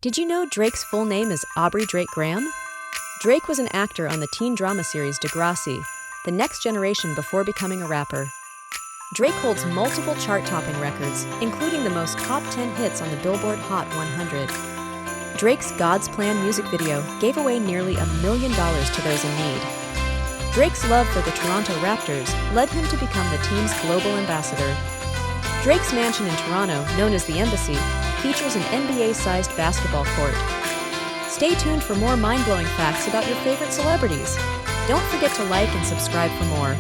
Did you know Drake's full name is Aubrey Drake Graham? Drake was an actor on the teen drama series Degrassi, the next generation before becoming a rapper. Drake holds multiple chart-topping records, including the most top 10 hits on the Billboard Hot 100. Drake's God's Plan music video gave away nearly $1 million to those in need. Drake's love for the Toronto Raptors led him to become the team's global ambassador. Drake's mansion in Toronto, known as the Embassy, features an NBA-sized basketball court. Stay tuned for more mind-blowing facts about your favorite celebrities. Don't forget to like and subscribe for more.